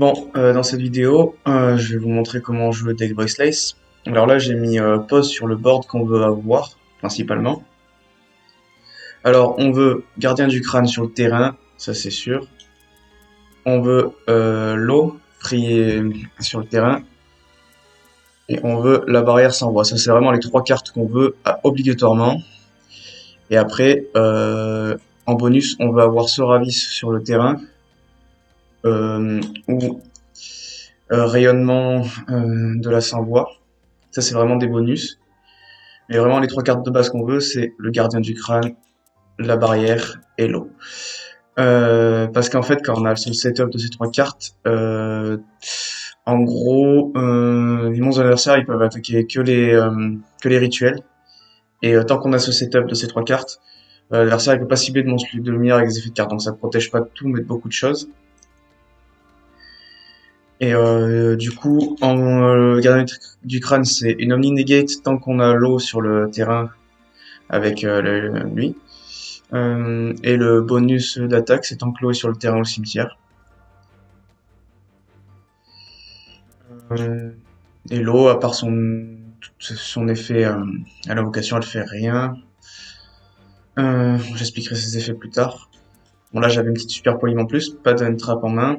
Bon, dans cette vidéo, je vais vous montrer comment jouer le deck Voiceless. Alors là, j'ai mis pause sur le board qu'on veut avoir, principalement. Alors, on veut gardien du crâne sur le terrain, ça c'est sûr. On veut l'eau, free sur le terrain. Et on veut la barrière sans voix. Ça, c'est vraiment les trois cartes qu'on veut obligatoirement. Et après, en bonus, on veut avoir Soravis sur le terrain. Ou rayonnement de la sans-voix. Ça, c'est vraiment des bonus. Mais vraiment, les trois cartes de base qu'on veut, c'est le gardien du crâne, la barrière et l'eau. Parce qu'en fait, quand on a le setup de ces trois cartes, en gros, les monstres adversaires, ils peuvent attaquer que les rituels. Et tant qu'on a ce setup de ces trois cartes, l'adversaire, il peut pas cibler de monstres de lumière avec des effets de cartes. Donc ça protège pas de tout, mais de beaucoup de choses. Et du coup, le gardien du crâne, c'est une Omni Negate tant qu'on a l'eau sur le terrain avec lui. Et le bonus d'attaque, c'est tant que l'eau est sur le terrain ou le cimetière. Et l'eau, à part son effet à l'invocation, elle fait rien. J'expliquerai ses effets plus tard. Bon là, j'avais une petite super polyme en plus, pas d'une trappe en main.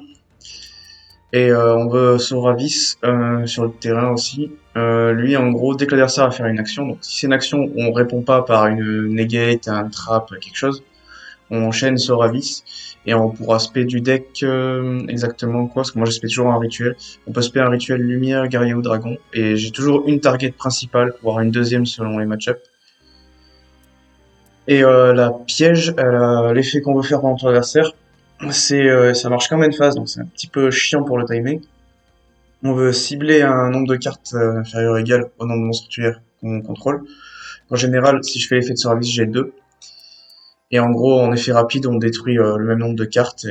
Et on veut Soravis sur le terrain aussi. Lui, en gros, dès que l'adversaire va faire une action, donc si c'est une action où on répond pas par une negate, un trap, quelque chose, on enchaîne Soravis et on pourra spé du deck exactement quoi, parce que moi je spé toujours un rituel. On peut spé un rituel lumière, guerrier ou dragon, et j'ai toujours une target principale, voire une deuxième selon les match-ups. Et la piège, l'effet qu'on veut faire pendant notre adversaire, ça marche comme une phase, donc c'est un petit peu chiant pour le timing. On veut cibler un nombre de cartes inférieur ou égal au nombre de monstres tueurs qu'on contrôle. En général, si je fais l'effet de service, j'ai 2. Et en gros, en effet rapide, on détruit le même nombre de cartes.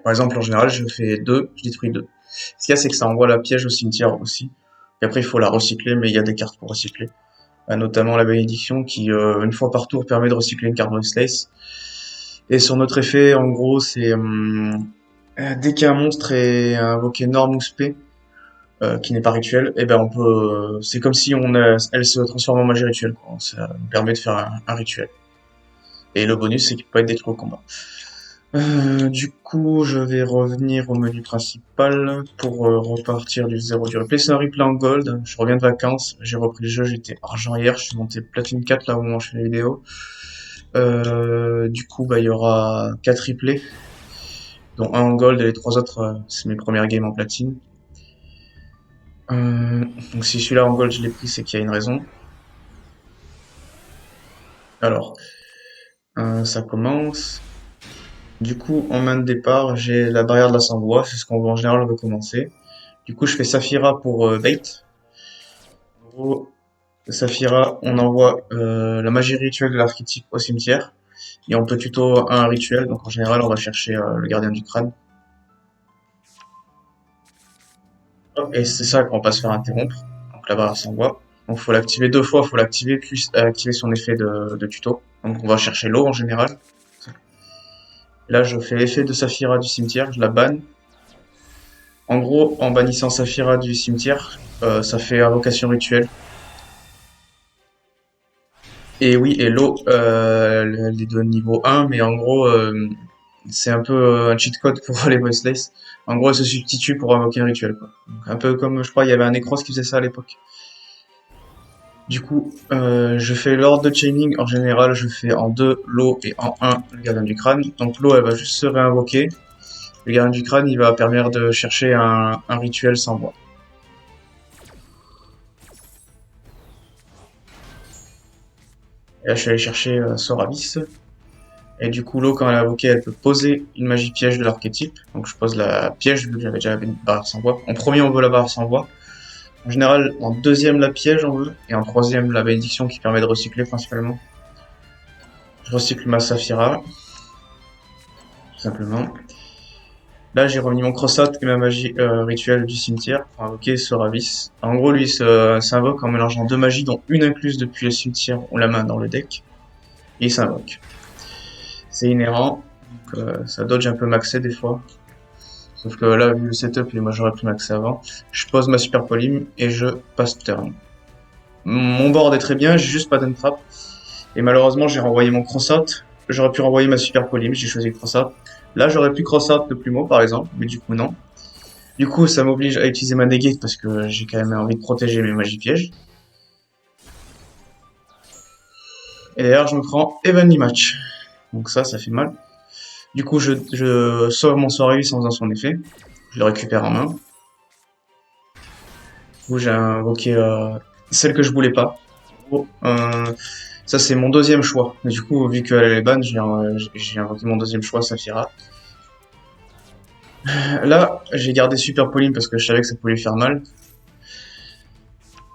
Par exemple, en général, je fais 2, je détruis 2. Ce qu'il y a, c'est que ça envoie la piège au cimetière aussi. Et après, il faut la recycler, mais il y a des cartes pour recycler. Notamment la bénédiction qui, une fois par tour, permet de recycler une carte Voiceless. Et sur notre effet, en gros, c'est dès qu'un monstre est invoqué norme ou spé, qui n'est pas rituel, et ben on peut, c'est comme si elle se transforme en magie rituelle, quoi. Ça nous permet de faire un rituel. Et le bonus, c'est qu'il peut être détruit au combat. Du coup, je vais revenir au menu principal pour repartir du zéro du replay. C'est un replay en gold. Je reviens de vacances. J'ai repris le jeu. J'étais argent hier. Je suis monté platine 4 là au moment où je fais la vidéo. Du coup, bah, il y aura 4 replays, dont un en gold et les 3 autres, c'est mes premières games en platine. Donc si celui-là en gold je l'ai pris, c'est qu'il y a une raison. Alors, ça commence. Du coup, en main de départ, j'ai la barrière de la sans-voix, c'est ce qu'on veut en général, on veut commencer. Du coup, je fais Saphira pour bait. En gros, Saphira, on envoie la magie rituelle de l'archétype au cimetière. Et on peut tuto un rituel, donc en général, on va chercher le gardien du crâne. Et c'est ça qu'on va pas se faire interrompre. Donc la barrière sans-voix. Donc faut l'activer 2 fois, faut l'activer puis activer son effet de tuto. Donc on va chercher l'eau en général. Là, je fais l'effet de Saphira du cimetière, je la banne. En gros, en bannissant Saphira du cimetière, ça fait invocation rituelle. Et oui, et l'eau, les deux niveau 1, mais en gros, c'est un peu un cheat code pour les voiceless. En gros, elle se substitue pour invoquer un rituel, quoi. Donc, un peu comme, je crois, il y avait un Necros qui faisait ça à l'époque. Du coup, je fais l'ordre de chaining. En général, je fais en 2 l'eau et en 1 le gardien du crâne. Donc l'eau, elle va juste se réinvoquer. Le gardien du crâne, il va permettre de chercher un rituel sans voix. Et là, je suis allé chercher Soravis. Et du coup, l'eau, quand elle est invoquée, elle peut poser une magie piège de l'archétype. Donc je pose la piège, vu que j'avais déjà une barrière sans voix. En premier, on veut la barrière sans voix. En général, en deuxième, la piège, on veut. Et en troisième, la bénédiction qui permet de recycler principalement. Je recycle ma Saphira. Tout simplement. Là, j'ai remis mon cross-out et ma magie rituelle du cimetière pour invoquer Soravis. En gros, lui, s'invoque en mélangeant 2 magies, dont une incluse depuis le cimetière ou la main dans le deck. Et il s'invoque. C'est inhérent. ça dodge un peu maxé des fois. Sauf que là, vu le setup, et moi j'aurais pu maxer avant, je pose ma super polyme et je passe turn. Mon board est très bien, j'ai juste pas d'entrap. Et malheureusement, j'ai renvoyé mon cross-out. J'aurais pu renvoyer ma super polyme, j'ai choisi le cross-out. Là, j'aurais pu cross-out le plumeau, par exemple, mais du coup, non. Du coup, ça m'oblige à utiliser ma negate parce que j'ai quand même envie de protéger mes magies pièges. Et d'ailleurs, je me prends Evenly Match. Donc ça fait mal. Du coup, je sauve mon Soravis en faisant son effet. Je le récupère en main. Du coup, j'ai invoqué celle que je voulais pas. Oh, ça, c'est mon deuxième choix. Mais du coup, vu qu'elle est ban, j'ai invoqué mon deuxième choix, Saphira. Là, j'ai gardé Super Polyme parce que je savais que ça pouvait lui faire mal.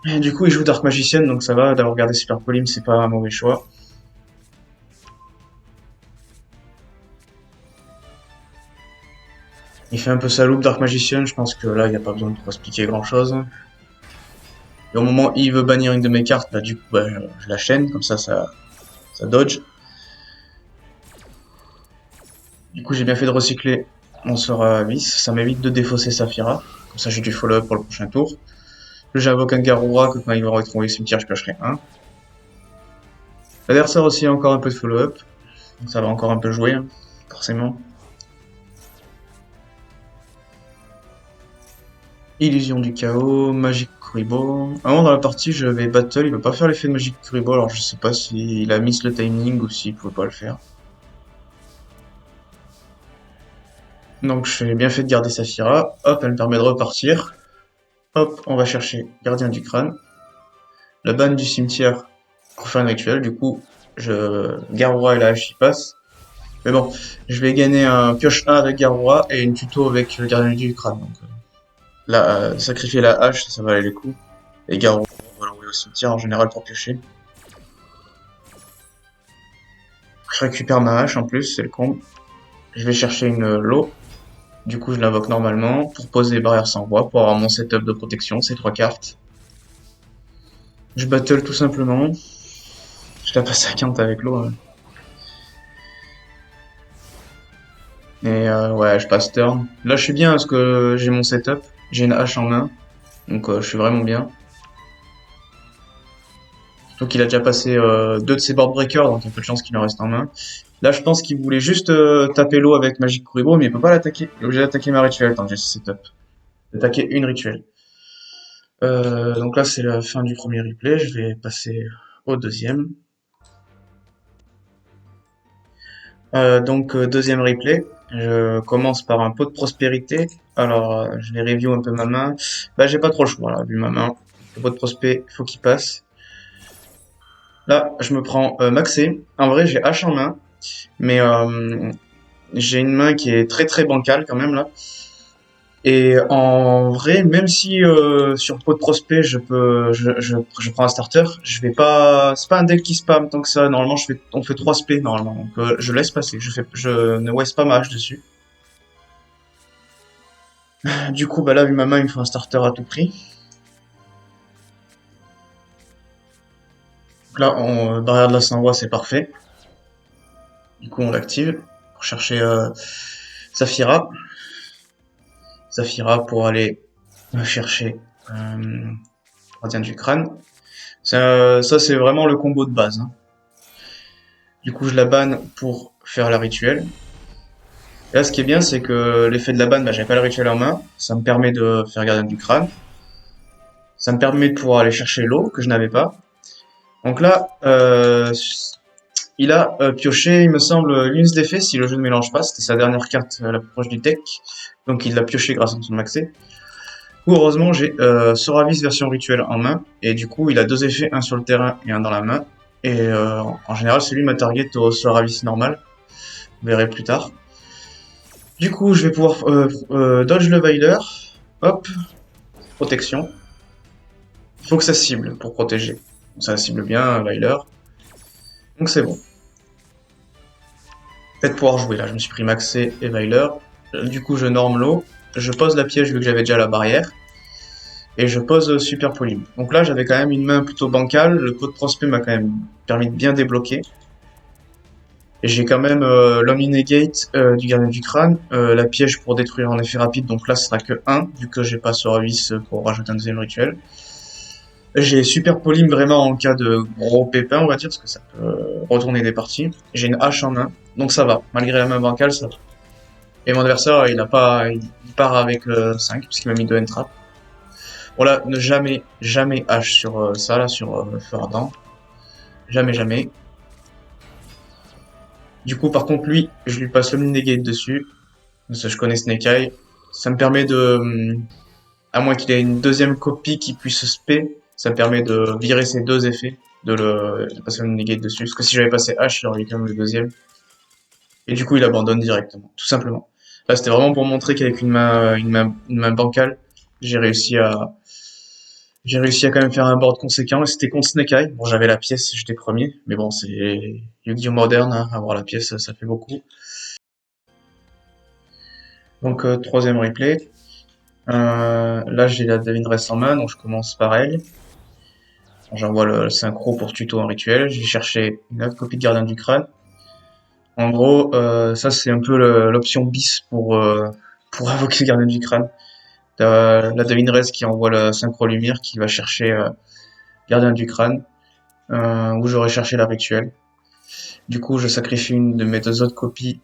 Et du coup, il joue Dark Magician, donc ça va. D'avoir gardé Super Polyme, c'est pas un mauvais choix. Il fait un peu sa loupe Dark Magician, je pense que là, il n'y a pas besoin de trop expliquer grand-chose. Et au moment où il veut bannir une de mes cartes, bah, du coup, bah, je la chaîne, comme ça dodge. Du coup, j'ai bien fait de recycler mon sort à vis, ça m'évite de défausser Saphira. Comme ça, j'ai du follow-up pour le prochain tour. J'invoque un Garura que quand il va retrouver le cimetière, je piocherai un. L'adversaire aussi a encore un peu de follow-up, donc ça va encore un peu jouer, hein, forcément. Illusion du chaos, Magic Kuribo. Avant dans la partie, je vais battle, il va pas faire l'effet de Magic Kuribo, alors je sais pas s'il a miss le timing ou s'il pouvait pas le faire. Donc j'ai bien fait de garder Saphira. Hop, elle me permet de repartir. Hop, on va chercher Gardien du Crâne. La banne du cimetière pour faire un rituel, du coup, Garura et la hache y passent. Mais bon, je vais gagner un pioche 1 avec Garura et une tuto avec le Gardien du Crâne. Donc, là, sacrifier la hache, ça va aller les coups. Et Garou, on va l'envoyer au cimetière en général pour piocher. Je récupère ma hache en plus, c'est le comble. Je vais chercher une lot. Du coup, je l'invoque normalement pour poser les barrières sans voix, pour avoir mon setup de protection, ces 3 cartes. Je battle tout simplement. Je la passe à 40 avec l'eau. Hein. Et ouais, je passe turn. Là, je suis bien parce que j'ai mon setup. J'ai une hache en main. Donc, je suis vraiment bien. Donc il a déjà passé 2 de ses board breakers, donc il y a peu de chance qu'il en reste en main. Là, je pense qu'il voulait juste taper l'eau avec Magic Kuribo, mais il peut pas l'attaquer. Il est obligé d'attaquer ma rituelle tant que j'ai ce setup. D'attaquer une rituelle. Donc là, c'est la fin du premier replay. Je vais passer au deuxième. Deuxième replay. Je commence par un pot de prospérité. Alors, je vais review un peu ma main. Bah, j'ai pas trop le choix, là, vu ma main. Le pot de prospect, il faut qu'il passe. Là, je me prends maxé. En vrai, j'ai hache en main. Mais j'ai une main qui est très très bancale quand même là. Et en vrai, même si sur pot de prospect je prends un starter, je vais pas. C'est pas un deck qui spam tant que ça. Normalement, on fait 3 spé normalement. Donc je laisse passer. Je ne waste pas ma hache dessus. Du coup, bah là, vu ma main, il me faut un starter à tout prix. Donc là, barrière de la sans voix, c'est parfait. Du coup, on l'active pour chercher Saphira. Saphira pour aller chercher Gardien du Crâne. Ça c'est vraiment le combo de base. Hein. Du coup, je la banne pour faire la rituel. Et là, ce qui est bien, c'est que l'effet de la banne, bah, j'avais pas le rituel en main. Ça me permet de faire Gardien du Crâne. Ça me permet de pouvoir aller chercher l'eau que je n'avais pas. Donc là, il a pioché, il me semble, l'une d'effet si le jeu ne mélange pas. C'était sa dernière carte la plus proche du deck. Donc il l'a pioché grâce à son maxé. Heureusement, j'ai Soravis version rituelle en main, et du coup, il a 2 effets, un sur le terrain et un dans la main. Et en général, celui ma target au Soravis normal. Vous verrez plus tard. Du coup, je vais pouvoir dodge le Veiler. Hop, protection. Il faut que ça cible pour protéger. Ça cible bien, Veiler. Donc c'est bon. Peut-être pouvoir jouer là. Je me suis pris Maxé et Veiler. Du coup, je norme l'eau. Je pose la piège vu que j'avais déjà la barrière. Et je pose Super Polyme. Donc là, j'avais quand même une main plutôt bancale. Le pot de prospect m'a quand même permis de bien débloquer. Et j'ai quand même l'Omni-Negate du gardien du crâne, la piège pour détruire en effet rapide, donc là ce sera que 1, vu que j'ai pas Soravis pour rajouter un deuxième rituel. J'ai Super Polim vraiment en cas de gros pépin, on va dire, parce que ça peut retourner des parties. J'ai une hache en main, donc ça va. Malgré la main bancale, ça va. Et mon adversaire, il part avec 5, puisqu'il m'a mis 2 entraps. Voilà, ne jamais, jamais hache sur ça, là, sur Feu Ardent. Jamais, jamais. Du coup, par contre, lui, je lui passe l'Omni-Negate dessus. Parce que je connais Snake Eye. Ça me permet à moins qu'il ait une deuxième copie qui puisse spé, ça me permet de virer ces deux effets, de passer l'Omni-Negate dessus. Parce que si j'avais passé H, il aurait eu quand même le deuxième. Et du coup, il abandonne directement, tout simplement. Là, c'était vraiment pour montrer qu'avec une main bancale, j'ai réussi à, j'ai réussi à quand même faire un board conséquent. Et c'était contre Snake Eye. Bon, j'avais la pièce, j'étais premier. Mais bon, c'est Yu-Gi-Oh! Moderne, hein, avoir la pièce, ça fait beaucoup. Donc, troisième replay. Là, j'ai la Devineresse en main, donc je commence par elle. J'envoie le synchro pour tuto en rituel. Je vais chercher une autre copie de Gardien du Crâne. En gros, ça c'est un peu l'option bis pour invoquer le Gardien du Crâne. La Devineresse qui envoie le synchro lumière qui va chercher Gardien du Crâne, où j'aurais cherché la rituelle. Du coup, je sacrifie une de mes deux autres copies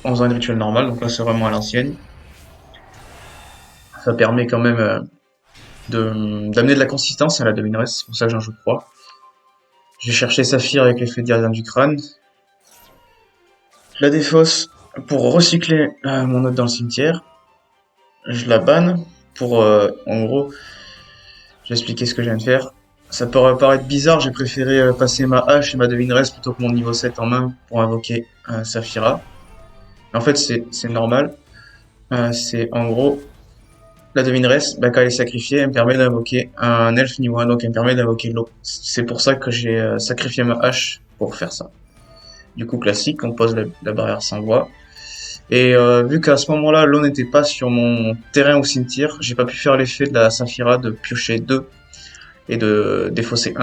en faisant une rituel normale, donc là c'est vraiment à l'ancienne. Ça permet quand même d'amener de la consistance à la Devineresse, c'est pour ça que j'en joue 3. Je vais chercher Saphir avec l'effet de Gardien du Crâne. Je la défausse pour recycler mon note dans le cimetière. Je la banne pour, en gros, je vais expliquer ce que je viens de faire. Ça peut paraître bizarre, j'ai préféré passer ma hache et ma devineresse plutôt que mon niveau 7 en main pour invoquer Saphira. En fait, c'est normal. C'est en gros, la devineresse, bah, quand elle est sacrifiée, elle me permet d'invoquer un elfe niveau 1, donc elle me permet d'invoquer l'eau. C'est pour ça que j'ai sacrifié ma hache pour faire ça. Du coup, classique, on pose la barrière sans voix. Et vu qu'à ce moment-là, l'eau n'était pas sur mon terrain au cimetière, j'ai pas pu faire l'effet de la Saphira de piocher 2 et de défausser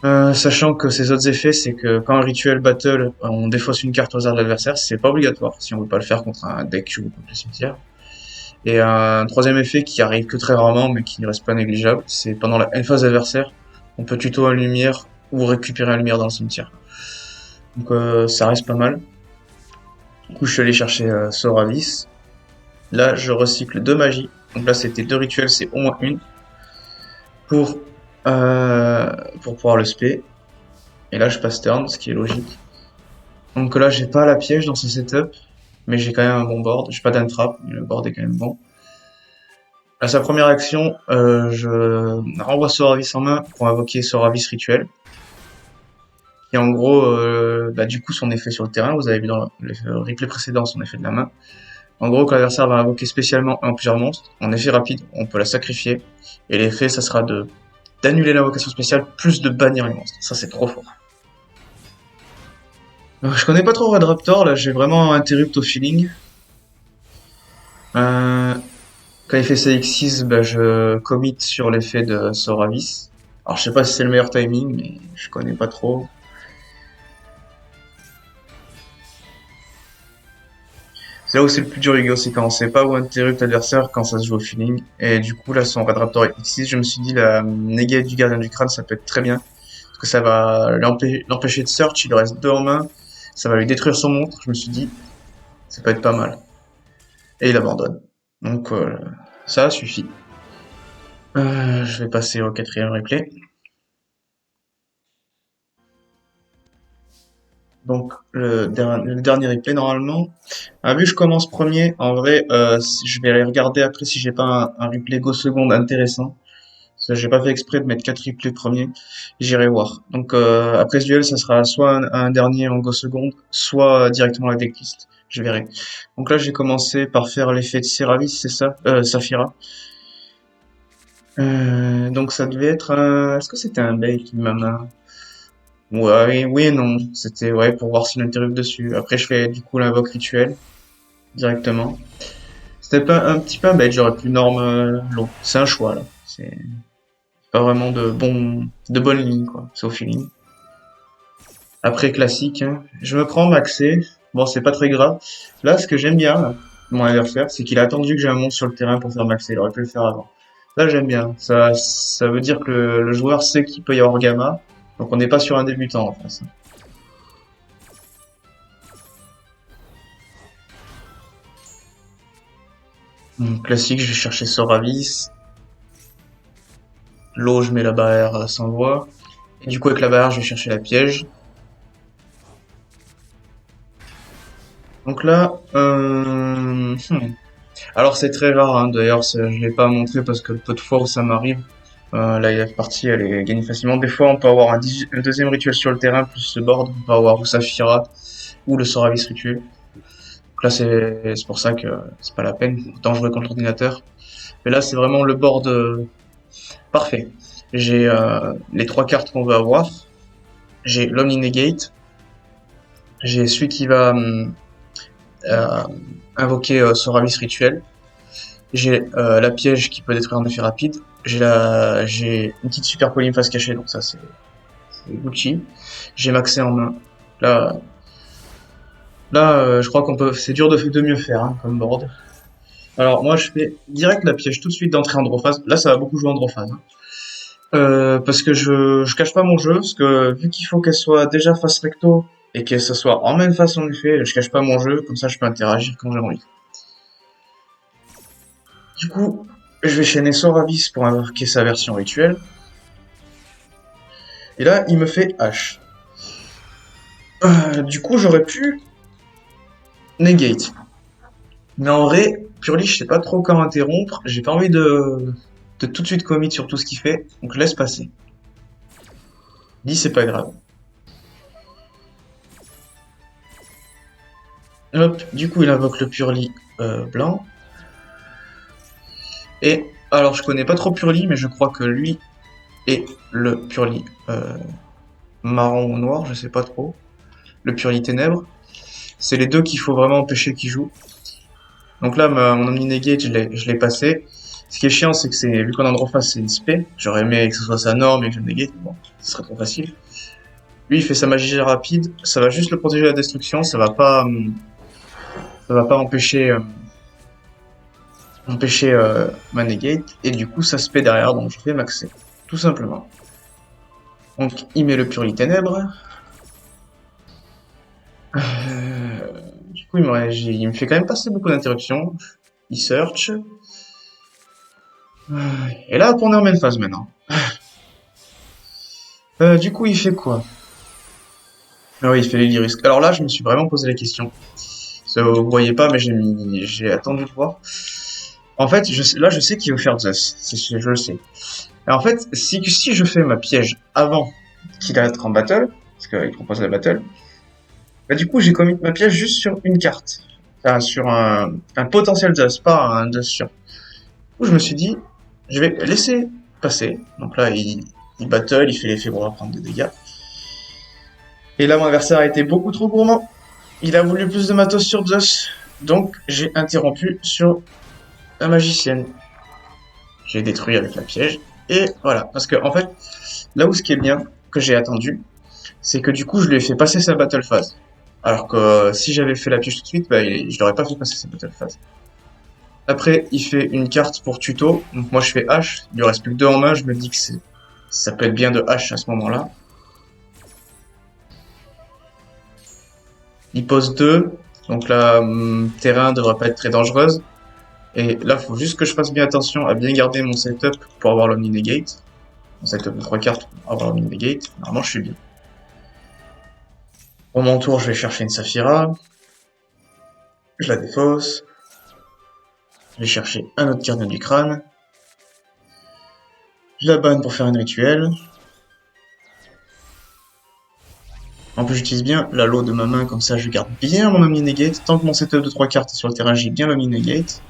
1. Sachant que ces autres effets, c'est que quand un rituel battle, on défausse une carte au hasard de l'adversaire, c'est pas obligatoire si on veut pas le faire contre un deck ou contre le cimetière. Et un troisième effet qui arrive que très rarement, mais qui ne reste pas négligeable, c'est pendant la phase adversaire, on peut tuto un lumière ou récupérer un lumière dans le cimetière. Donc ça reste pas mal. Du coup, je suis allé chercher Soravis. Là, je recycle 2 magies. Donc là, c'était 2 rituels, c'est au moins une. Pour, pour pouvoir le spé. Et là, je passe turn, ce qui est logique. Donc là, j'ai pas la piège dans ce setup. Mais j'ai quand même un bon board. J'ai pas d'entrap, mais le board est quand même bon. À sa première action, je renvoie Soravis en main pour invoquer Soravis rituel. Et en gros, bah, du coup, son effet sur le terrain, vous avez vu dans le replay précédent son effet de la main. En gros, quand l'adversaire va invoquer spécialement un ou plusieurs monstres, en effet rapide, on peut la sacrifier. Et l'effet, ça sera d'annuler l'invocation spéciale plus de bannir les monstres. Ça, c'est trop fort. Je connais pas trop Red Raptor, là, j'ai vraiment interrupt au feeling. Quand il fait sa X6, bah, je commit sur l'effet de Soravis. Alors, je sais pas si c'est le meilleur timing, mais je connais pas trop. C'est là où c'est le plus dur Yu-Gi-Oh! C'est quand on sait pas où interrupt l'adversaire quand ça se joue au feeling. Et du coup, là, son Red Raptor X6, je me suis dit, la négate du gardien du crâne, ça peut être très bien. Parce que ça va l'empêcher de search, il lui reste 2 en main. Ça va lui détruire son montre. Je me suis dit, ça peut être pas mal. Et il abandonne. Donc, ça suffit. Je vais passer au quatrième replay. Donc, le dernier replay, normalement. Vu que je commence premier, en vrai, je vais aller regarder après si j'ai pas un replay go seconde intéressant. Parce que j'ai pas fait exprès de mettre 4 replays premiers. J'irai voir. Donc, après ce duel, ça sera soit un dernier en go seconde, soit directement la decklist. Je verrai. Donc là, j'ai commencé par faire l'effet de Seravis, c'est ça? Saphira. Donc ça devait être un... Est-ce que c'était un bait qui m'a main? Ouais, oui et non. C'était ouais pour voir s'il interrupte dessus. Après je fais du coup l'invoque rituel directement. C'était pas un petit peu un bait, j'aurais pu norme l'eau. C'est un choix là. C'est pas vraiment de bonne ligne quoi. C'est au feeling. Après classique, hein. Je me prends maxé. Bon, c'est pas très grave. Là, ce que j'aime bien, là, mon adversaire, c'est qu'il a attendu que j'ai un monstre sur le terrain pour faire maxé. Il aurait pu le faire avant. Là, j'aime bien. Ça veut dire que le joueur sait qu'il peut y avoir gamma. Donc on n'est pas sur un débutant en face. Classique, je vais chercher Soravis. L'eau, je mets la barrière sans voix. Et du coup, avec la barrière, je vais chercher la piège. Donc là, alors c'est très rare, hein. D'ailleurs, je l'ai pas montré parce que le peu de fois où ça m'arrive, la IF partie, elle est gagnée facilement. Des fois, on peut avoir un deuxième rituel sur le terrain, plus le board. On peut avoir ou Saphira, ou le Soravis rituel. Donc là, c'est pour ça que c'est pas la peine. Autant jouer contre l'ordinateur. Mais là, c'est vraiment le board parfait. J'ai les trois cartes qu'on veut avoir. J'ai l'Omni Negate. J'ai celui qui va euh, invoquer Soravis rituel. J'ai la piège qui peut détruire un effet rapide. J'ai une petite super polyme face cachée, donc ça c'est Gucci. J'ai maxé en main. Là, je crois c'est dur de mieux faire hein, comme board. Alors moi je fais direct la piège tout de suite d'entrée en draw phase. Là ça va beaucoup jouer en draw phase. Hein. Parce que je cache pas mon jeu, parce que vu qu'il faut qu'elle soit déjà face recto et que ça soit en même face en effet, je cache pas mon jeu, comme ça je peux interagir quand j'ai envie. Du coup, je vais chaîner Soravis pour invoquer sa version rituelle. Et là, il me fait H. Du coup, j'aurais pu negate. Mais en vrai, Purely, je sais pas trop quand interrompre. J'ai pas envie de tout de suite commit sur tout ce qu'il fait. Donc je laisse passer. Dis c'est pas grave. Hop, du coup il invoque le Purely blanc. Et alors je connais pas trop Purely, mais je crois que lui et le Purely marron ou noir, je sais pas trop. Le Purely ténèbres. C'est les deux qu'il faut vraiment empêcher qu'ils jouent. Donc là, mon Omni Negate, je l'ai passé. Ce qui est chiant, c'est que vu qu'on est en draw face, c'est une spé. J'aurais aimé que ce soit sa norme et que je le negate, mais bon, ce serait trop facile. Lui, il fait sa magie rapide, ça va juste le protéger de la destruction, ça va pas empêcher ma negate, et du coup, ça spé derrière, donc je fais maxer. Tout simplement. Donc, il met le Purely Ténèbres. Du coup, il me fait quand même passer beaucoup d'interruptions. Il search. Et là, on est en même phase maintenant. Du coup, il fait quoi? Ah oui, il fait l'Elyrisk. Alors là, je me suis vraiment posé la question. Ça, vous voyez pas, mais j'ai attendu de voir. En fait, là, je sais qu'il veut faire Zeus. Je le sais. Et en fait, si je fais ma piège avant qu'il arrête en battle, parce qu'il propose la battle, bah du coup, j'ai commis ma piège juste sur une carte. Enfin, sur un potentiel Zeus, pas un Zeus sûr. Du coup, je me suis dit, je vais laisser passer. Donc là, il battle, il fait l'effet pour prendre des dégâts. Et là, mon adversaire a été beaucoup trop gourmand. Il a voulu plus de matos sur Zeus. Donc, j'ai interrompu sur la magicienne. J'ai détruit avec la piège. Et voilà. Parce que, en fait, là où ce qui est bien, que j'ai attendu, c'est que du coup, je lui ai fait passer sa battle phase. Alors que si j'avais fait la piège tout de suite, bah, je l'aurais pas fait passer sa battle phase. Après, il fait une carte pour tuto. Donc moi, je fais H. Il lui reste plus que 2 en main. Je me dis que ça peut être bien de H à ce moment-là. Il pose 2. Donc là, terrain devrait pas être très dangereuse. Et là, faut juste que je fasse bien attention à bien garder mon setup pour avoir l'Omni Negate. Mon setup de 3 cartes pour avoir l'Omni Negate. Normalement, je suis bien. Pour mon tour, je vais chercher une Saphira. Je la défausse. Je vais chercher un autre gardien du crâne. Je la banne pour faire un rituel. En plus, j'utilise bien la lot de ma main, comme ça je garde bien mon Omni Negate. Tant que mon setup de 3 cartes est sur le terrain, j'ai bien l'Omni Negate.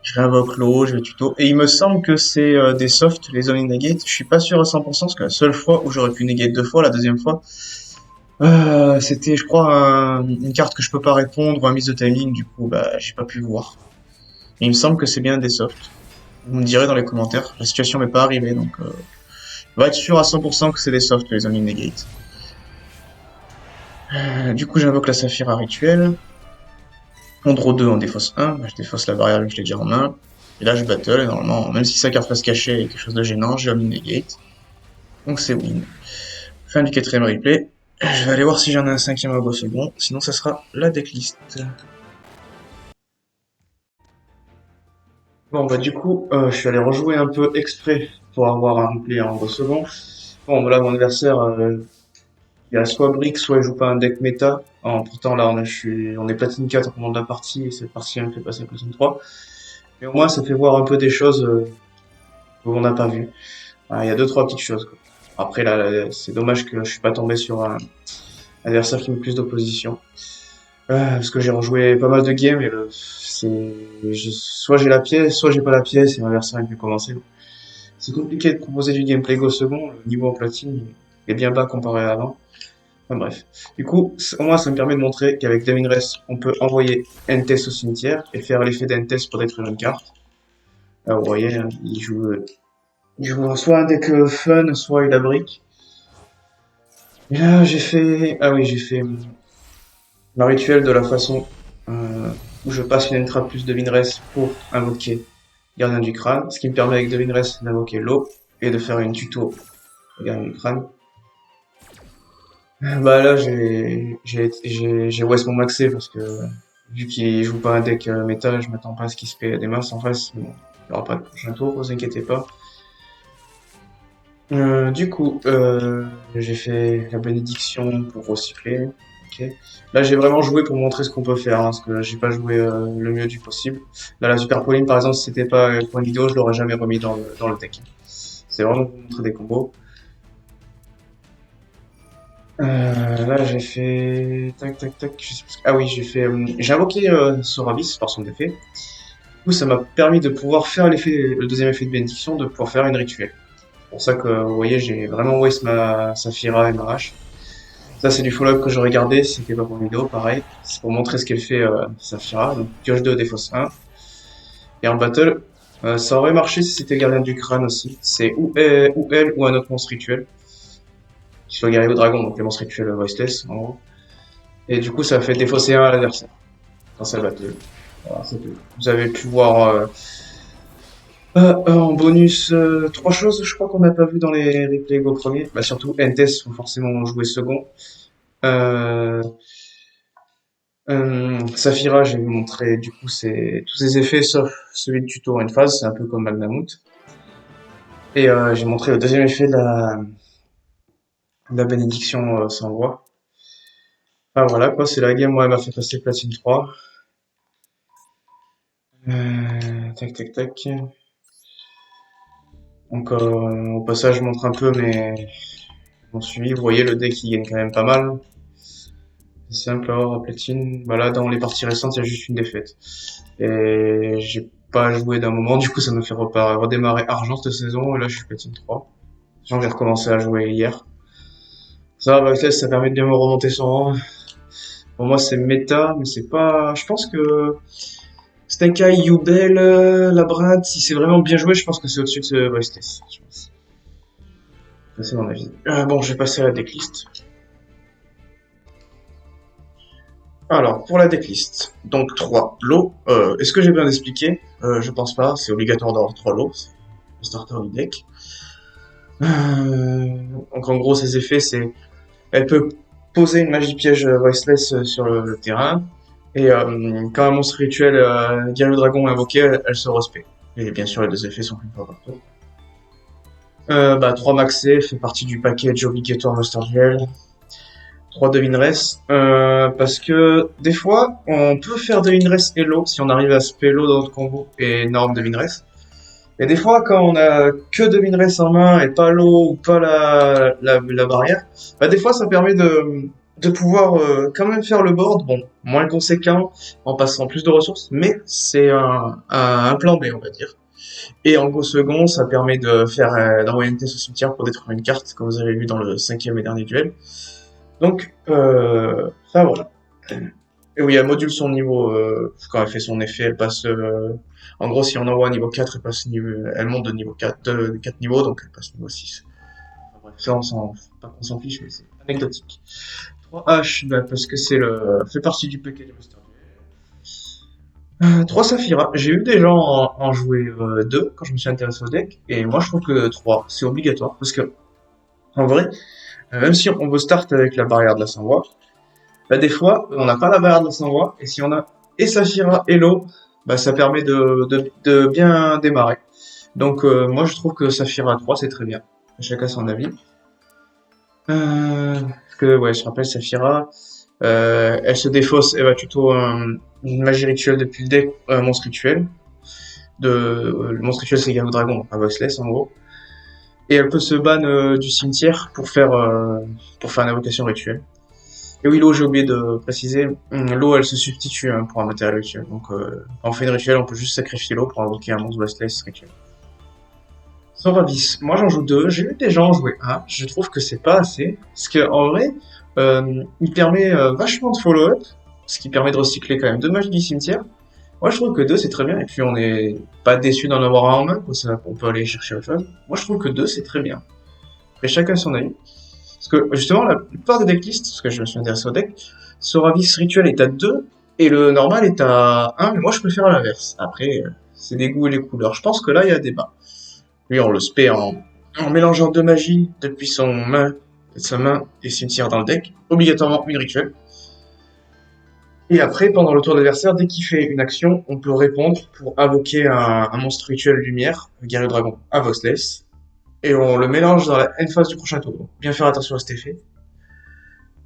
Je réinvoque l'eau, je vais tuto. Et il me semble que c'est des softs, les Omni Negate. Je suis pas sûr à 100%, parce que la seule fois où j'aurais pu negate 2 fois, la deuxième fois, c'était, je crois, une carte que je peux pas répondre ou un mise de timing, du coup, bah, j'ai pas pu voir. Et il me semble que c'est bien des softs. Vous me direz dans les commentaires, la situation m'est pas arrivée, donc on va être sûr à 100% que c'est des softs, les Omni Negate. Du coup, j'invoque la Saphira rituelle. On draw 2, on défausse 1. Bah, je défausse la barrière vu que je l'ai déjà en main. Et là, je battle. Et normalement, même si sa carte reste cachée et quelque chose de gênant, j'ai un negate. Donc c'est win. Fin du quatrième replay. Je vais aller voir si j'en ai un cinquième au second. Sinon, ça sera la decklist. Bon, bah du coup, je suis allé rejouer un peu exprès pour avoir un replay en second. Bon, voilà, mon adversaire, il a soit brick, soit il joue pas un deck méta. Pourtant, là, on est platine 4 au moment de la partie, et cette partie, elle me fait passer à platine 3. Mais au moins, ça fait voir un peu des choses qu'on n'a pas vues. Il y a deux, trois petites choses, quoi. Après, là, c'est dommage que je suis pas tombé sur un adversaire qui met plus d'opposition. Parce que j'ai rejoué pas mal de games et soit j'ai la pièce, soit j'ai pas la pièce et mon adversaire il peut commencer. C'est compliqué de proposer du gameplay Go second, le niveau en platine est bien bas comparé à avant. Enfin bref. Du coup, au moins ça me permet de montrer qu'avec Devinres, on peut envoyer Entes au cimetière et faire l'effet d'Entes pour détruire une carte. Là, vous voyez, hein, il joue soit un deck fun, soit il a brick. Et là, j'ai fait ma rituel de la façon euh, où je passe une entrave plus Devinres pour invoquer Gardien du Crâne, ce qui me permet avec Devinres d'invoquer l'eau et de faire une tuto Gardien du Crâne. Bah là, j'ai West mon maxé parce que vu qu'il joue pas un deck méta, je m'attends pas à ce qu'il se paie des masses en face. Mais bon, il y aura pas de prochain tour, vous inquiétez pas. Du coup, j'ai fait la bénédiction pour recycler. Ok. Là, j'ai vraiment joué pour montrer ce qu'on peut faire, hein, parce que j'ai pas joué le mieux du possible. Là, la Super Pauline, par exemple, si c'était pas pour une vidéo, je l'aurais jamais remis dans le deck. C'est vraiment pour montrer des combos. Là, j'ai fait... Tac, tac, tac. Je sais plus... Ah oui, j'ai invoqué Soravis par son effet. Du coup, ça m'a permis de pouvoir faire le deuxième effet de bénédiction, de pouvoir faire une rituelle. C'est pour ça que, vous voyez, j'ai vraiment waste ma Saphira et ma hache. Ça, c'est du follow-up que j'aurais gardé si c'était pas pour une vidéo, pareil. C'est pour montrer ce qu'elle fait, Saphira. Donc, pioche 2, défausse 1. Et en battle, ça aurait marché si c'était gardien du crâne aussi. C'est ou elle ou un autre monstre rituel. Qu'il soit guerrier ou dragon, donc les monstres rituels voiceless, en gros. Et du coup, ça fait défausser 1 à l'adversaire quand ça battle. Voilà, c'est tout. Vous avez pu voir en bonus trois choses, je crois qu'on n'a pas vu dans les replays Go premier. Bah, surtout NTS, faut forcément jouer second. Euh, Saphira, j'ai montré du coup c'est tous ses effets sauf celui de tuto en une phase, c'est un peu comme Magnamut. Et j'ai montré le deuxième effet de la bénédiction sans voix. Ah voilà quoi, c'est la game, moi elle m'a fait passer platine 3. Tac tac tac. Donc au passage je montre un peu mon suivi, vous voyez le deck il gagne quand même pas mal. C'est simple alors, platine. Bah là dans les parties récentes il y a juste une défaite. Et j'ai pas joué d'un moment, du coup ça me fait redémarrer argent cette saison et là je suis platine 3. J'ai recommencé à jouer hier. Ça, Backlash, ça permet de bien me remonter son rang. Pour moi, c'est méta, mais c'est pas. Je pense que Snake Eye, Yubel, Labyrinthe, si c'est vraiment bien joué, je pense que c'est au-dessus de ce Backlash. Je pense. Ça, c'est mon avis. Bon, je vais passer à la decklist. Alors, pour la decklist, donc 3 lots. Est-ce que j'ai bien expliqué Je pense pas, c'est obligatoire d'avoir 3 lots. C'est le starter du deck. Donc en gros, ses effets, c'est elle peut poser une magie piège voiceless sur le terrain. Et quand un monstre rituel guerrier dragon est invoqué, elle se respecte. Et bien sûr, les deux effets sont plus forts partout. Bah, 3 maxé fait partie du package obligatoire Master Duel. 3 Devinres. Parce que des fois, on peut faire Devinres Elo si on arrive à spello dans notre combo et énorme Devinres. Et des fois, quand on a que Devinres en main et pas l'eau ou pas la barrière, bah des fois ça permet de pouvoir quand même faire le board, bon, moins conséquent en passant plus de ressources, mais c'est un plan B on va dire. Et en go second, ça permet de faire d'envoyer une test au cimetière pour détruire une carte, comme vous avez vu dans le cinquième et dernier duel. Donc, ça voilà. Et oui, elle module son niveau quand elle fait son effet, elle passe. En gros, si on envoie à niveau 4, elle monte de niveau 4, de 4 niveaux, donc elle passe niveau 6. Enfin, bref, ça, pas qu'on s'en fiche, mais c'est anecdotique. 3 H, bah, parce que fait partie du paquet du Master Duel. 3 Saphira. J'ai eu des gens en jouer 2 quand je me suis intéressé au deck, et moi je trouve que 3 c'est obligatoire, parce que, en vrai, même si on veut start avec la barrière de la sans-voix, bah, des fois, on n'a pas la barrière de la sans-voix, et si on a et Saphira et l'eau, bah, ça permet de bien démarrer. Donc, moi, je trouve que Saphira 3, c'est très bien. Chacun son avis. Parce que, ouais, je rappelle, Saphira, elle se défausse, elle va tuto une magie rituelle depuis le deck, un monstre rituel. Le monstre rituel, c'est Garou Dragon, un voiceless, en gros. Et elle peut se ban du cimetière pour faire une invocation rituelle. Et oui, l'eau, j'ai oublié de préciser, l'eau, elle se substitue pour un matériel rituel. Donc, quand on fait une rituel, on peut juste sacrifier l'eau pour invoquer un monstre voiceless rituel. Soravis, moi j'en joue 2, j'ai vu des gens en jouer un, je trouve que c'est pas assez, parce que en vrai, il permet vachement de follow-up, ce qui permet de recycler quand même 2 mages du cimetière. Moi je trouve que 2 c'est très bien, et puis on n'est pas déçu d'en avoir un en main, quoi, on peut aller chercher autre chose. Moi je trouve que 2 c'est très bien. Après chacun son avis. Parce que justement, la plupart des decklists, parce que je me suis intéressé au deck, Soravis rituel est à 2, et le normal est à 1, mais moi je préfère à l'inverse. Après, c'est des goûts et les couleurs. Je pense que là il y a débat. Lui, on le spé en mélangeant 2 magies depuis sa main et cimetière dans le deck. Obligatoirement une rituelle. Et après, pendant le tour d'adversaire, dès qu'il fait une action, on peut répondre pour invoquer un monstre rituel lumière, le guerrier dragon, à Vosless. Et on le mélange dans la end phase du prochain tour. Donc, bien faire attention à cet effet.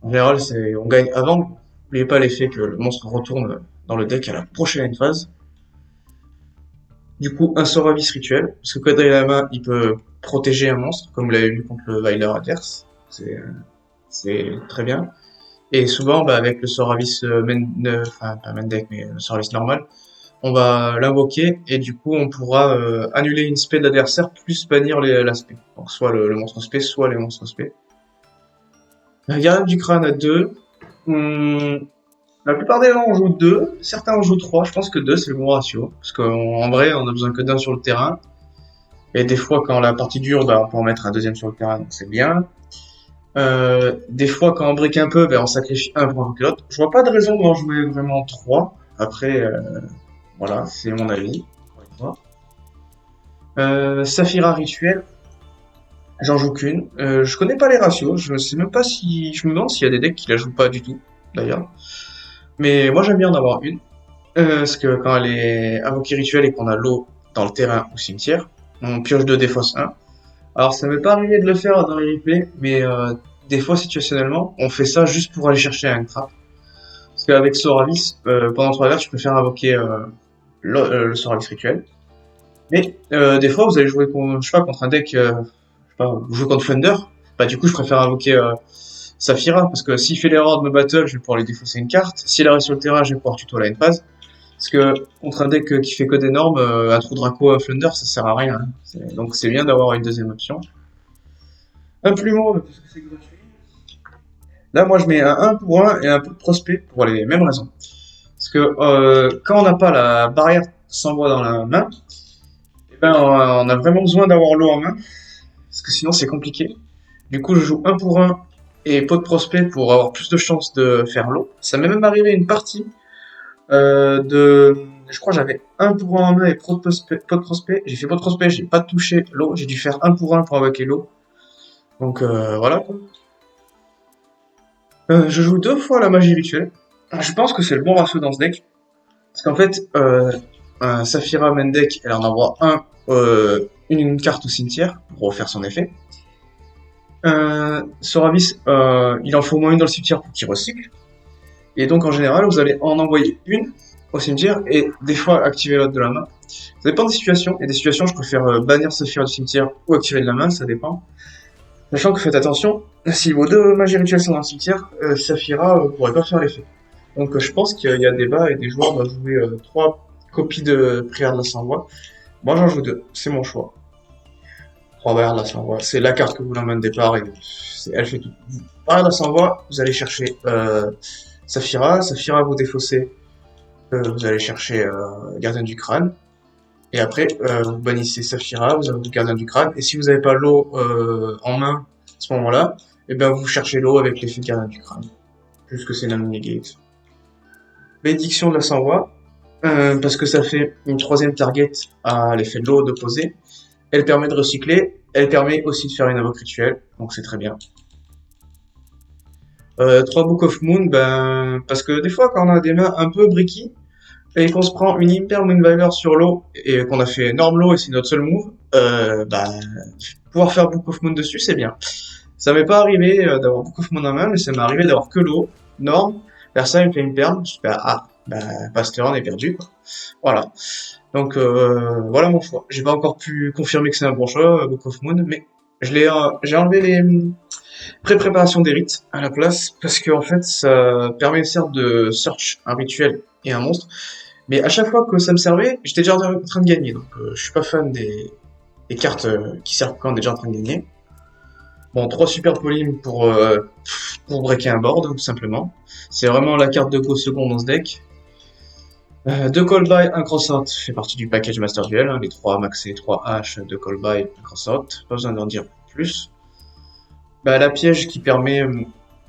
En général, on gagne avant. N'oubliez pas l'effet que le monstre retourne dans le deck à la prochaine end phase. Du coup, un sort à vis rituel, parce que quand il a la main, il peut protéger un monstre, comme vous l'avez vu contre le Weiler adverse. C'est très bien. Et souvent, bah, avec le sort à vis enfin pas main deck, mais le sort à vis normal, on va l'invoquer et du coup, on pourra annuler une spé de l'adversaire plus bannir l'aspect. Donc soit le monstre spé, soit les monstres spé. Gardien du crâne à 2. La plupart des gens en jouent 2, certains en jouent 3, je pense que 2 c'est le bon ratio. Parce qu'en vrai, on a besoin que d'un sur le terrain. Et des fois, quand la partie dure, bah, on peut en mettre un deuxième sur le terrain, donc c'est bien. Des fois, quand on brique un peu, bah, on sacrifie un pour invoquer l'autre. Je vois pas de raison d'en jouer vraiment 3. Après, voilà, c'est mon avis. Saphira rituel, j'en joue qu'une. Je connais pas les ratios, je sais même pas si... Je me demande s'il y a des decks qui la jouent pas du tout, d'ailleurs. Mais moi j'aime bien en avoir une. Parce que quand elle est invoquée rituelle et qu'on a l'eau dans le terrain ou cimetière, on pioche 2 défausse 1. Alors ça m'est pas arrivé de le faire dans les replays, mais des fois situationnellement, on fait ça juste pour aller chercher un trap. Parce qu'avec Soravis, pendant 3 verres, tu peux faire invoquer le Soravis rituel. Mais des fois, vous allez jouer je sais pas, contre un deck, je sais pas, vous jouez contre Thunder, bah du coup je préfère invoquer Saphira, parce que s'il fait l'erreur de me battle, je vais pouvoir lui défausser une carte. S'il arrive sur le terrain, je vais pouvoir tuto la une phase. Parce que contre un deck qui fait que des normes, un trou Draco, un Flunder, ça sert à rien. Donc c'est bien d'avoir une deuxième option. Un plumeau, parce que c'est gratuit. Là, moi, je mets un 1 pour 1 et un peu de prospect pour les mêmes raisons. Parce que quand on n'a pas la barrière sans voix dans la main, eh ben, on a vraiment besoin d'avoir l'eau en main. Parce que sinon, c'est compliqué. Du coup, je joue 1 pour 1 et pot de prospect pour avoir plus de chances de faire l'eau. Ça m'est même arrivé une partie je crois que j'avais 1 pour 1 en main et pot de prospect. J'ai fait pot de prospect, j'ai pas touché l'eau, j'ai dû faire 1 pour invoquer l'eau. Donc voilà quoi. Je joue 2 fois la magie rituelle. Je pense que c'est le bon ratio dans ce deck. Parce qu'en fait, un Saphira main deck, elle en envoie une carte au cimetière pour refaire son effet. Soravis, il en faut au moins une dans le cimetière pour qu'il recycle. Et donc en général, vous allez en envoyer une au cimetière et des fois activer l'autre de la main. Ça dépend des situations. Il y a des situations, je préfère bannir Saphira du cimetière ou activer de la main, ça dépend. Sachant que faites attention, si vos 2 magies rituelles sont dans le cimetière, Saphira pourrait pas faire l'effet. Donc je pense qu'il y a débat et des joueurs doivent jouer 3 copies de prière de la sans-voix. Moi j'en joue 2, c'est mon choix. 3 barrières de la sans-voix, c'est la carte que vous l'emmène de départ et elle fait tout. Barrière de la sans-voix, vous allez chercher Saphira vous défaussez, vous allez chercher Gardien du crâne. Et après, vous bannissez Saphira, vous avez le Gardien du crâne. Et si vous n'avez pas l'eau en main à ce moment-là, et ben vous cherchez l'eau avec l'effet Gardien du crâne. juste que c'est non-negate. Bénédiction de la s'envoie, parce que ça fait une troisième target à l'effet de l'eau d'opposé. Elle permet de recycler, elle permet aussi de faire une invoque rituelle, donc c'est très bien. 3 Book of Moon, ben, parce que des fois quand on a des mains un peu bricky, et qu'on se prend une Imper Moonviler sur l'eau, et qu'on a fait énorme l'eau et c'est notre seul move, bah, pouvoir faire Book of Moon dessus, c'est bien. Ça m'est pas arrivé d'avoir Book of Moon en main, mais ça m'est arrivé d'avoir que l'eau, norme, personne me fait une perle, je fais ah, bah, Pasteur, on est perdu, quoi. Voilà. Donc, voilà mon choix. J'ai pas encore pu confirmer que c'est un bon choix, Book of Moon, mais j'ai enlevé les pré-préparations des rites à la place, parce que en fait, ça permet certes de search un rituel et un monstre, mais à chaque fois que ça me servait, j'étais déjà en train de gagner, donc je suis pas fan des cartes qui servent quand on est déjà en train de gagner. Bon, 3 super polymes pour breaker un board, tout simplement. C'est vraiment la carte de go seconde dans ce deck. 2 call by, 1 cross out fait partie du package Master Duel, hein, les 3 maxés, 3 H, 2 call by, 1 cross out, pas besoin d'en dire plus. Bah, la piège qui permet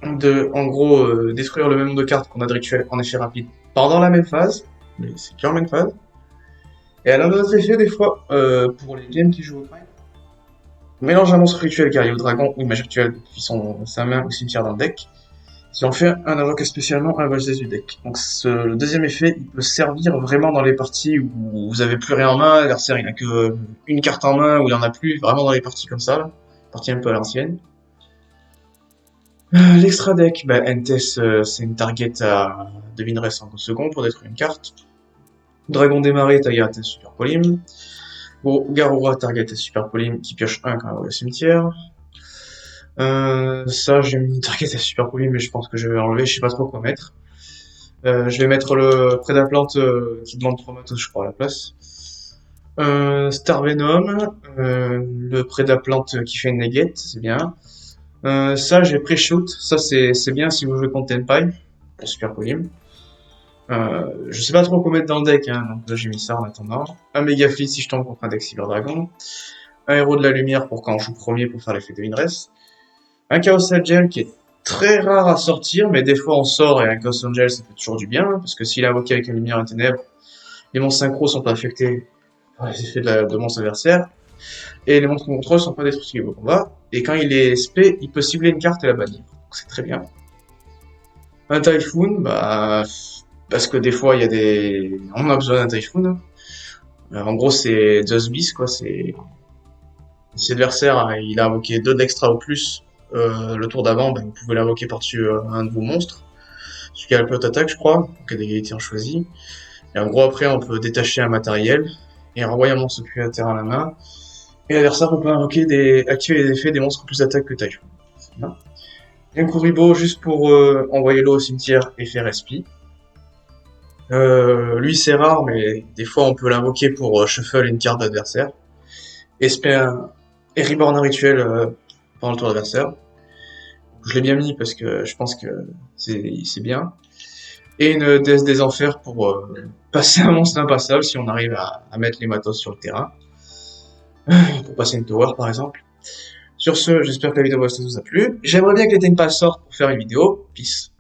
de, en gros, détruire le même nombre de cartes qu'on a de rituel en effet rapide pendant la même phase, mais c'est qu'en même phase. Et elle a un autre effet des fois, pour les games qui jouent au prime. Mélange un monstre rituel guerrier au dragon ou une magie rituelle depuis sa main ou cimetière dans le deck, qui en fait un invoque spécialement un Voice du deck. Donc le deuxième effet, il peut servir vraiment dans les parties où vous avez plus rien en main, l'adversaire il a que une carte en main, où il en a plus, vraiment dans les parties comme ça, là. Partie un peu à l'ancienne. L'extra deck, bah, Entes, c'est une target à devinerait 5 secondes pour détruire une carte. Dragon démarré, target super polyme. Bon, Garura, target super polyme qui pioche 1 quand on va au cimetière. Ça, j'ai mis une target à super polyme, mais je pense que je vais l'enlever, je sais pas trop quoi mettre. Je vais mettre le Prédaplante qui demande 3 matos, je crois, à la place. Star Venom, le Prédaplante qui fait une negate, c'est bien. Ça, j'ai pré-shoot. Ça, c'est bien si vous jouez contre Tenpai, pour Super Polyme. Je sais pas trop quoi mettre dans le deck, hein, donc là j'ai mis ça en attendant. Un Mega Fleet si je tombe contre un deck Cyber Dragon. Un Héros de la Lumière pour quand on joue premier pour faire l'effet de Windrest. Un Chaos Angel qui est très rare à sortir, mais des fois on sort et un Chaos Angel ça fait toujours du bien, parce que s'il est invoqué avec une lumière et un ténèbre, les monstres synchro sont pas affectés par les effets de monstres adversaires. Et les monstres qu'on contrôle sont pas destructibles au combat. Et quand il est SP, il peut cibler une carte et la bannir. Donc c'est très bien. Un Typhoon, bah, parce que des fois il y a des, on a besoin d'un Typhoon. En gros c'est Just Beast quoi, c'est si l'adversaire il a invoqué 2 d'extra ou plus le tour d'avant, bah, vous pouvez l'invoquer par-dessus un de vos monstres. Celui qui a la plus haute attaque je crois, en cas d'égalité on choisit. Et en gros après on peut détacher un matériel et renvoyer un monstre depuis la terre à la main. Et l'adversaire peut invoquer activer les effets des monstres plus d'attaque que Typhoon. C'est bien. Et un Kuribo juste pour envoyer l'eau au cimetière et faire respi. Lui c'est rare mais des fois on peut l'invoquer pour shuffle une carte d'adversaire. Et Reborn un rituel pendant le tour d'adversaire. Je l'ai bien mis parce que je pense que c'est bien. Et une déesse des enfers pour passer un monstre impassable si on arrive à mettre les matos sur le terrain. Pour passer une tower par exemple. Sur ce, j'espère que la vidéo vous a plu. J'aimerais bien que les Tenpa sortent pour faire une vidéo. Peace.